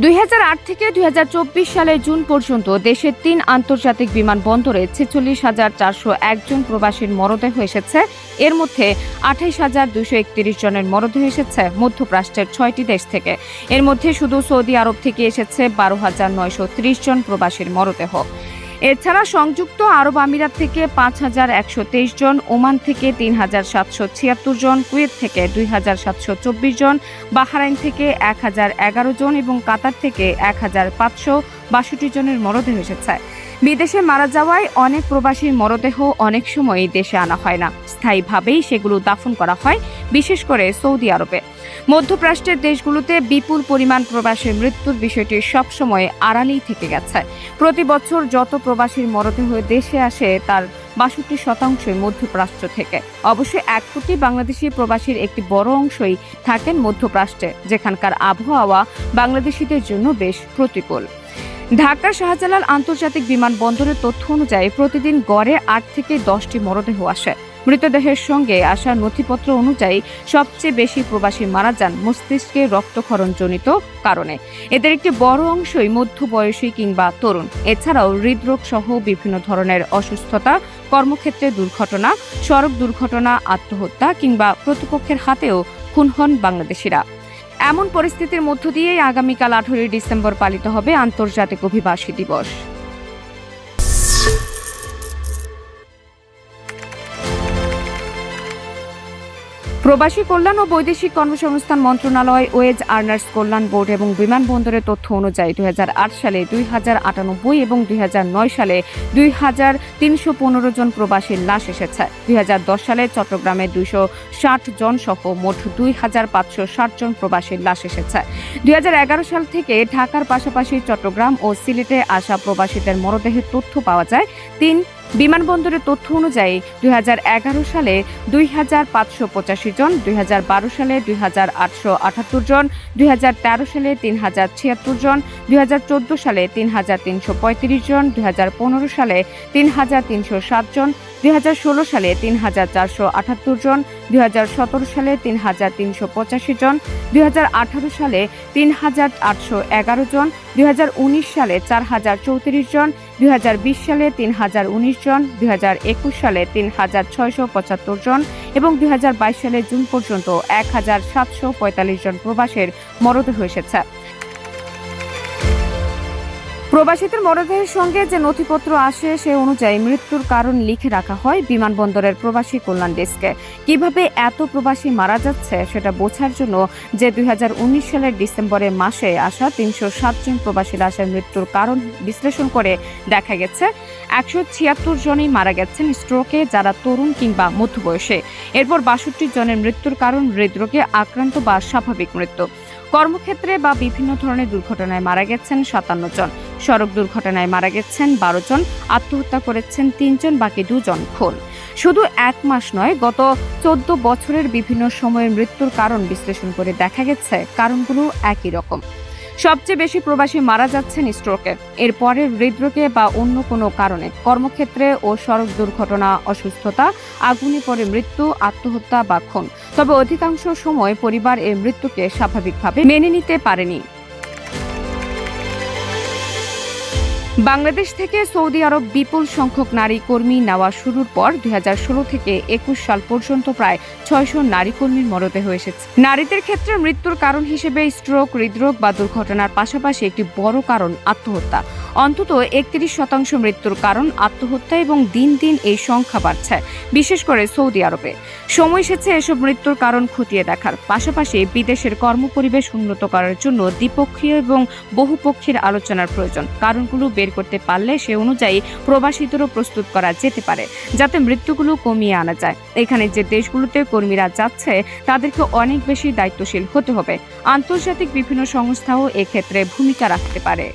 2008 থেকে 2024 সালের জুন পর্যন্ত দেশের 3 আন্তর্জাতিক বিমানবন্দরে 46,401 জন প্রবাসীর মরদেহ এসেছে। এর মধ্যে 28,231 জনের মরদেহ এসেছে মধ্যপ্রাচ্যের 6টি দেশ থেকে। এর মধ্যে শুধু সৌদি আরব থেকে এসেছে 12,930 জন প্রবাসীর মরদেহ। এছাড়া সংযুক্ত আরব আমিরাত থেকে 5,123 জন, ওমান থেকে 3,776 জন, কুয়েত থেকে 2,724 জন, বাহরাইন থেকে 1,011 জন এবং কাতার থেকে 1,562 জনের মরদেহ এসেছে। বিদেশে মারা যাওয়ায় অনেক প্রবাসীর মরদেহ অনেক সময়ই দেশে আনা হয় না, স্থায়ীভাবেই সেগুলো দাফন করা হয়, বিশেষ করে সৌদি আরবে। মধ্যপ্রাচ্যের দেশগুলোতে বিপুল পরিমাণ প্রবাসীর মৃত্যুর বিষয়টি সবসময় আড়ালেই থেকে গেছে। প্রতি বছর যত প্রবাসীর মরদেহ দেশে আসে তার 62% মধ্যপ্রাচ্য থেকে। অবশ্যই 1 কোটি বাংলাদেশি প্রবাসীর একটি বড় অংশই থাকেন মধ্যপ্রাচ্যে, যেখানকার আবহাওয়া বাংলাদেশিদের জন্য বেশ প্রতিকূল। ঢাকা শাহজালাল আন্তর্জাতিক বিমানবন্দরের তথ্য অনুযায়ী প্রতিদিন গড়ে 8 থেকে 10টি মরদেহ আসে। মৃতদেহের সঙ্গে আসা নথিপত্র অনুযায়ী সবচেয়ে বেশি প্রবাসী মারা যান মস্তিষ্কে রক্তক্ষরণজনিত কারণে। এদের একটি বড় অংশই মধ্যবয়সী কিংবা তরুণ। এছাড়াও হৃদরোগ সহ বিভিন্ন ধরনের অসুস্থতা, কর্মক্ষেত্রে দুর্ঘটনা, সড়ক দুর্ঘটনা, আত্মহত্যা কিংবা প্রতিপক্ষের হাতেও খুন হন বাংলাদেশিরা। এমন পরিস্থিতির মধ্য দিয়েই আগামীকাল 18 ডিসেম্বর পালিত হবে আন্তর্জাতিক অভিবাসী দিবস। প্রবাসী কল্যাণ ও বৈদেশিক কর্মসংস্থান মন্ত্রণালয়, ওয়েজ আর্নার্স কল্যাণ বোর্ড এবং বিমানবন্দরের তথ্য অনুযায়ী 2008 সালে 2,098 এবং 2009 সালে 2,315 জন প্রবাসীর লাশ এসেছে। 2010 সালে চট্টগ্রামে 260 জন সহ মোট 2,560 জন প্রবাসীর লাশ এসেছে। 2011 সাল থেকে ঢাকার পাশাপাশি চট্টগ্রাম ও সিলেটে আসা প্রবাসীদের মরদেহের তথ্য পাওয়া যায়। বিমানবন্দরের তথ্য অনুযায়ী 2011 সালে 2,585 জন, 2012 সালে 2,878 জন, 2013 সালে 3,076 জন, 2014 সালে 3,335 জন, 2015 সালে 3,307 জন, 2016 সালে 3,478 জন, 2017 সালে 3,385 জন, 2018 সালে 3,811 জন, 2019 সালে 4,034 জন, 2020 সালে 3,019 জন, 2021 সালে 3,675 জন এবং 2022 সালে জুন পর্যন্ত 1,745 জন প্রবাসীর মরদেহ এসেছে। প্রবাসীদের মরদেহের সঙ্গে যে নথিপত্র আসে সে অনুযায়ী মৃত্যুর কারণ লিখে রাখা হয় বিমানবন্দরের প্রবাসী কল্যাণ ডেস্কে। কিভাবে এত প্রবাসী মারা যাচ্ছে সেটা বোঝার জন্য যে 2019 সালের ডিসেম্বরের মাসে আসা 307 জন প্রবাসী লাশের মৃত্যুর কারণ বিশ্লেষণ করে দেখা গেছে 176 জনই মারা গেছেন স্ট্রোকে, যারা তরুণ কিংবা মধ্যবয়সে। এরপর 62 জনের মৃত্যুর কারণ হৃদরোগে আক্রান্ত বা স্বাভাবিক মৃত্যু। কর্মক্ষেত্রে বা বিভিন্ন ধরনের দুর্ঘটনায় মারা গেছেন 57 জন, সড়ক দুর্ঘটনায় মারা গেছেন 12 জন, আত্মহত্যা করেছেন 3 জন, বাকি 2 জন খুন। শুধু 1 মাস নয়, গত 14 বছরের বিভিন্ন সময়ের মৃত্যুর কারণ বিশ্লেষণ করে দেখা গেছে কারণগুলো একই রকম। সবচেয়ে বেশি প্রবাসী মারা যাচ্ছেন স্ট্রোকে, এরপরে হৃদরোগে বা অন্য কোনো কারণে। কর্মক্ষেত্রে ও সড়ক দুর্ঘটনা, অসুস্থতা, আগুনে পড়ে মৃত্যু, আত্মহত্যা বা খুন। তবে অধিকাংশ সময় পরিবার এই মৃত্যুকে স্বাভাবিকভাবে মেনে নিতে পারেনি। বাংলাদেশ থেকে সৌদি আরব বিপুল সংখ্যক নারী কর্মী নেওয়া শুরুর পর 2016 থেকে 21 সাল পর্যন্ত প্রায় 600 নারী কর্মীর মরদেহ এসেছে। নারীদের ক্ষেত্রে মৃত্যুর কারণ হিসেবে স্ট্রোক, হৃদরোগ বা দুর্ঘটনার পাশাপাশি একটি বড় কারণ আত্মহত্যা। অন্তত 31% মৃত্যুর কারণ আত্মহত্যা এবং দিন দিন এই সংখ্যা বাড়ছে, বিশেষ করে সৌদি আরবে। সময় এসেছে এসব মৃত্যুর কারণ খতিয়ে দেখার পাশাপাশি বিদেশের কর্মপরিবেশ উন্নত করার জন্য দ্বিপক্ষীয় এবং বহুপক্ষীয় আলোচনার প্রয়োজন। কারণগুলো বের করতে পারলে সে অনুযায়ী প্রবাসীদেরও প্রস্তুত করা যেতে পারে, যাতে মৃত্যুগুলো কমিয়ে আনা যায়। এখানে যে দেশগুলোতে কর্মীরা যাচ্ছে তাদেরকে অনেক বেশি দায়িত্বশীল হতে হবে। আন্তর্জাতিক বিভিন্ন সংস্থাও এক্ষেত্রে ভূমিকা রাখতে পারে।